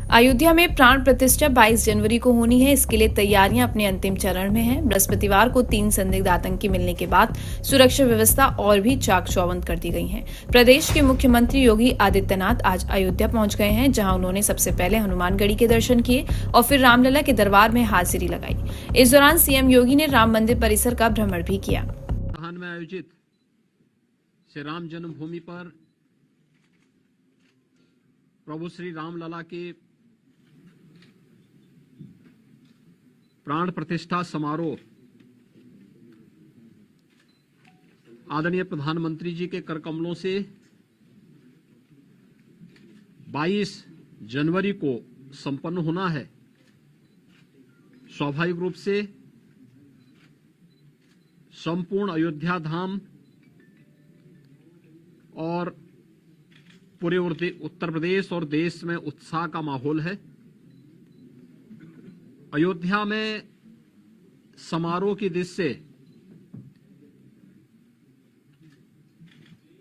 अयोध्या में प्राण प्रतिष्ठा 22 जनवरी को होनी है। इसके लिए तैयारियां अपने अंतिम चरण में हैं। बृहस्पतिवार को 3 संदिग्ध आतंकी मिलने के बाद सुरक्षा व्यवस्था और भी चाक चौबंद कर दी गई है। प्रदेश के मुख्यमंत्री योगी आदित्यनाथ आज अयोध्या पहुंच गए हैं, जहां उन्होंने सबसे पहले हनुमानगढ़ी के दर्शन किए और फिर रामलला के दरबार में हाजिरी लगाई। इस दौरान सीएम योगी ने राम मंदिर परिसर का भ्रमण भी किया। में आयोजित श्री राम जन्मभूमि पर प्रभु श्री रामलला के प्राण प्रतिष्ठा समारोह आदरणीय प्रधानमंत्री जी के कर कमलों से 22 जनवरी को संपन्न होना है। स्वाभाविक रूप से संपूर्ण अयोध्या धाम और पूरे उत्तर प्रदेश और देश में उत्साह का माहौल है। अयोध्या में समारोह की दृष्टि से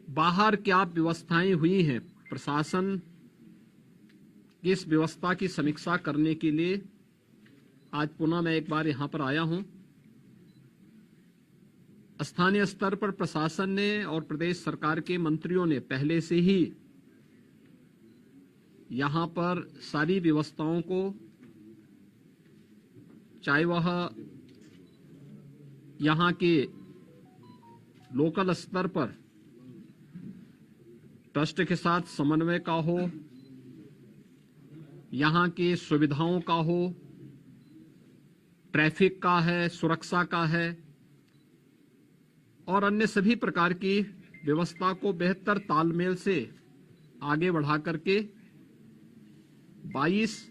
बाहर क्या व्यवस्थाएं हुई हैं, प्रशासन की इस व्यवस्था की समीक्षा करने के लिए आज पुनः मैं एक बार यहां पर आया हूं। स्थानीय स्तर पर प्रशासन ने और प्रदेश सरकार के मंत्रियों ने पहले से ही यहां पर सारी व्यवस्थाओं को, चाहे वह यहां के लोकल स्तर पर ट्रस्ट के साथ समन्वय का हो, यहां की सुविधाओं का हो, ट्रैफिक का है, सुरक्षा का है और अन्य सभी प्रकार की व्यवस्था को बेहतर तालमेल से आगे बढ़ा करके 22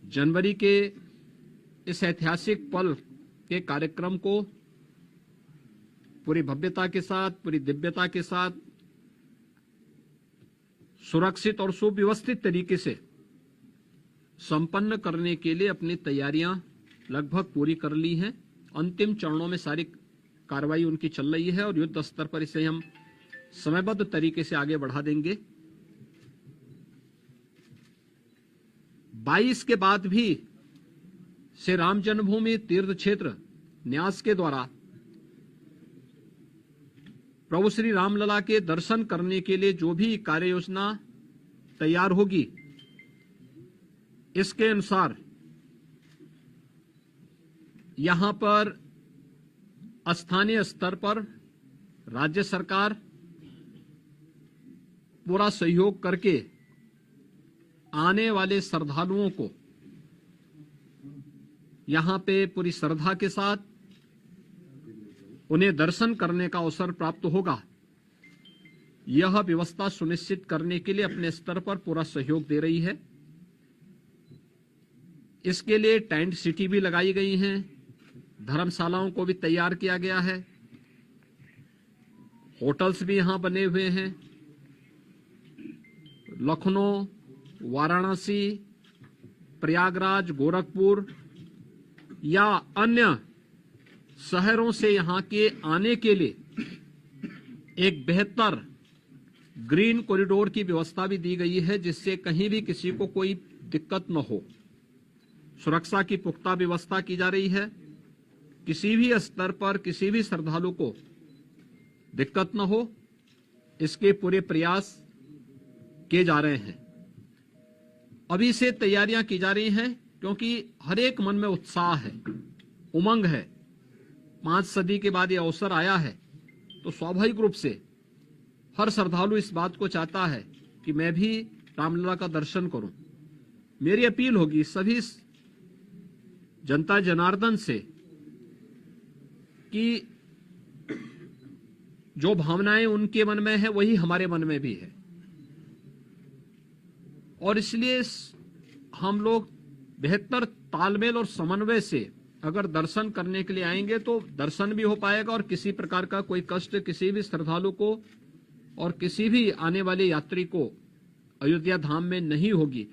जनवरी के इस ऐतिहासिक पल के कार्यक्रम को पूरी भव्यता के साथ, पूरी दिव्यता के साथ, सुरक्षित और सुव्यवस्थित तरीके से संपन्न करने के लिए अपनी तैयारियां लगभग पूरी कर ली हैं। अंतिम चरणों में सारी कार्रवाई उनकी चल रही है और युद्ध स्तर पर इसे हम समयबद्ध तरीके से आगे बढ़ा देंगे। 22 के बाद भी श्री राम जन्मभूमि तीर्थ क्षेत्र न्यास के द्वारा प्रभु श्री रामलला के दर्शन करने के लिए जो भी कार्य योजना तैयार होगी, इसके अनुसार यहां पर स्थानीय स्तर पर राज्य सरकार पूरा सहयोग करके आने वाले श्रद्धालुओं को यहां पे पूरी श्रद्धा के साथ उन्हें दर्शन करने का अवसर प्राप्त होगा। यह व्यवस्था सुनिश्चित करने के लिए अपने स्तर पर पूरा सहयोग दे रही है। इसके लिए टेंट सिटी भी लगाई गई हैं, धर्मशालाओं को भी तैयार किया गया है, होटल्स भी यहां बने हुए हैं। लखनऊ, वाराणसी, प्रयागराज, गोरखपुर या अन्य शहरों से यहां के आने के लिए एक बेहतर ग्रीन कॉरिडोर की व्यवस्था भी दी गई है, जिससे कहीं भी किसी को कोई दिक्कत न हो। सुरक्षा की पुख्ता व्यवस्था की जा रही है। किसी भी स्तर पर किसी भी श्रद्धालु को दिक्कत न हो, इसके पूरे प्रयास किए जा रहे हैं। अभी से तैयारियां की जा रही हैं, क्योंकि हर एक मन में उत्साह है, उमंग है। 5 सदी के बाद यह अवसर आया है, तो स्वाभाविक रूप से हर श्रद्धालु इस बात को चाहता है कि मैं भी रामलला का दर्शन करूं। मेरी अपील होगी सभी जनता जनार्दन से कि जो भावनाएं उनके मन में है वही हमारे मन में भी है, और इसलिए हम लोग बेहतर तालमेल और समन्वय से अगर दर्शन करने के लिए आएंगे तो दर्शन भी हो पाएगा और किसी प्रकार का कोई कष्ट किसी भी श्रद्धालु को और किसी भी आने वाले यात्री को अयोध्या धाम में नहीं होगी।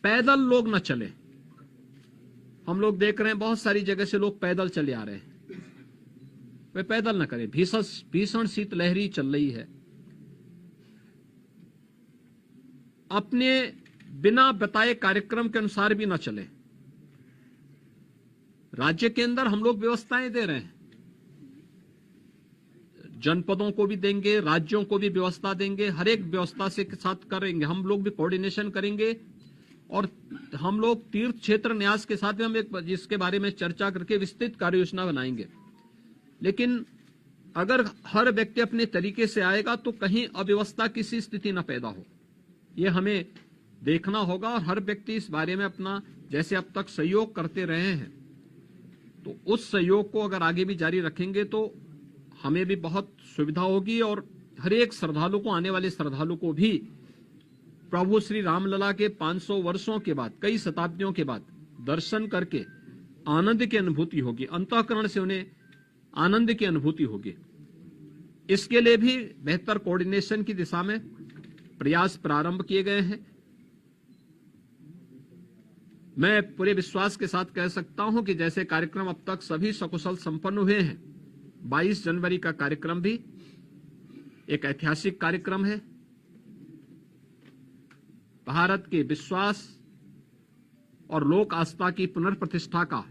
पैदल लोग न चले। हम लोग देख रहे हैं बहुत सारी जगह से लोग पैदल चले आ रहे हैं, वे पैदल न करें। भीषण शीतलहरी चल रही है। अपने बिना बताए कार्यक्रम के अनुसार भी न चले। राज्य के अंदर हम लोग व्यवस्थाएं दे रहे हैं, जनपदों को भी देंगे, राज्यों को भी व्यवस्था देंगे, हर एक व्यवस्था से के साथ करेंगे। हम लोग भी कोऑर्डिनेशन करेंगे और हम लोग तीर्थ क्षेत्र न्यास के साथ भी हम एक जिसके बारे में चर्चा करके विस्तृत कार्य योजना बनाएंगे। लेकिन अगर हर व्यक्ति अपने तरीके से आएगा तो कहीं अव्यवस्था किसी स्थिति न पैदा हो, ये हमें देखना होगा। और हर व्यक्ति इस बारे में अपना जैसे अब तक सहयोग करते रहे हैं, तो उस सहयोग को अगर आगे भी जारी रखेंगे तो हमें भी बहुत सुविधा होगी और हर एक श्रद्धालु को, आने वाले श्रद्धालु को भी प्रभु श्री रामलला के 500 वर्षों के बाद, कई शताब्दियों के बाद दर्शन करके आनंद की अनुभूति होगी, अंतःकरण से उन्हें आनंद की अनुभूति होगी। इसके लिए भी बेहतर कोऑर्डिनेशन की दिशा में प्रयास प्रारंभ किए गए हैं। मैं पूरे विश्वास के साथ कह सकता हूं कि जैसे कार्यक्रम अब तक सभी सकुशल संपन्न हुए हैं, 22 जनवरी का कार्यक्रम भी एक ऐतिहासिक कार्यक्रम है। भारत के विश्वास और लोक आस्था की पुनर्प्रतिष्ठा का,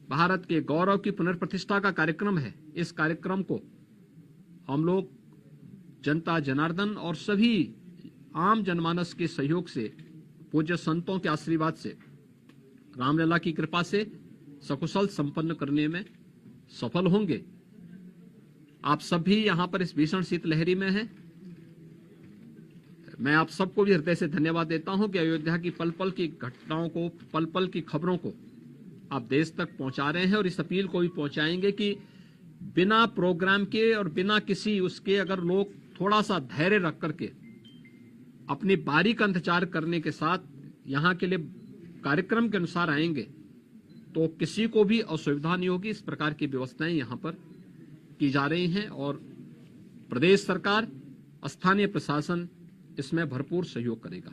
भारत के गौरव की पुनर्प्रतिष्ठा का कार्यक्रम है। इस कार्यक्रम को हम लोग जनता जनार्दन और सभी आम जनमानस के सहयोग से, पूज्य संतों के आशीर्वाद से, रामलला की कृपा से सकुशल संपन्न करने में सफल होंगे। आप सभी यहां पर इस भीषण शीतलहरी में हैं। मैं आप सबको भी हृदय से धन्यवाद देता हूं कि अयोध्या की पल पल की घटनाओं को, पल पल की खबरों को आप देश तक पहुंचा रहे हैं और इस अपील को भी पहुंचाएंगे कि बिना प्रोग्राम के और बिना किसी उसके अगर लोग थोड़ा सा धैर्य रख करके अपनी बारी का इंतजार करने के साथ यहाँ के लिए कार्यक्रम के अनुसार आएंगे तो किसी को भी असुविधा नहीं होगी। इस प्रकार की व्यवस्थाएं यहाँ पर की जा रही हैं और प्रदेश सरकार, स्थानीय प्रशासन इसमें भरपूर सहयोग करेगा।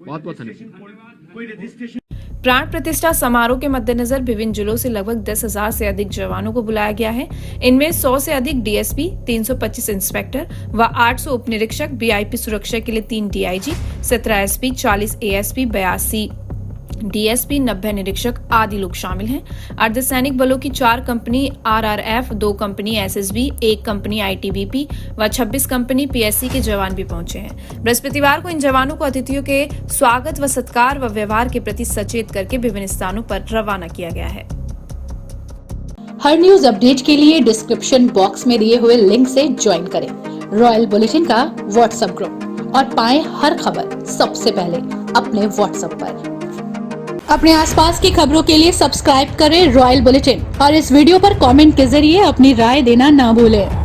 बहुत बहुत धन्यवाद। प्राण प्रतिष्ठा समारोह के मद्देनजर विभिन्न जिलों से लगभग 10,000 से अधिक जवानों को बुलाया गया है। इनमें 100 से अधिक डीएसपी, 325 इंस्पेक्टर व 800 उप निरीक्षक, वीआईपी सुरक्षा के लिए 3 डीआईजी, 17 एसपी, 40 एएसपी, 82 डीएसपी, 90 निरीक्षक आदि लोग शामिल हैं। अर्धसैनिक बलों की 4 company RRF, 2 company SSB, 1 company ITBP व 26 कंपनी पीएससी के जवान भी पहुंचे हैं। बृहस्पतिवार को इन जवानों को अतिथियों के स्वागत व सत्कार व व्यवहार के प्रति सचेत करके विभिन्न स्थानों पर रवाना किया गया है। हर न्यूज अपडेट के लिए डिस्क्रिप्शन बॉक्स में दिए हुए लिंक से ज्वाइन करें रॉयल बुलेटिन का व्हाट्सएप ग्रुप और पाएं हर खबर सबसे पहले अपने व्हाट्सएप पर। अपने आसपास की खबरों के लिए सब्सक्राइब करें रॉयल बुलेटिन और इस वीडियो पर कमेंट के जरिए अपनी राय देना ना भूलें।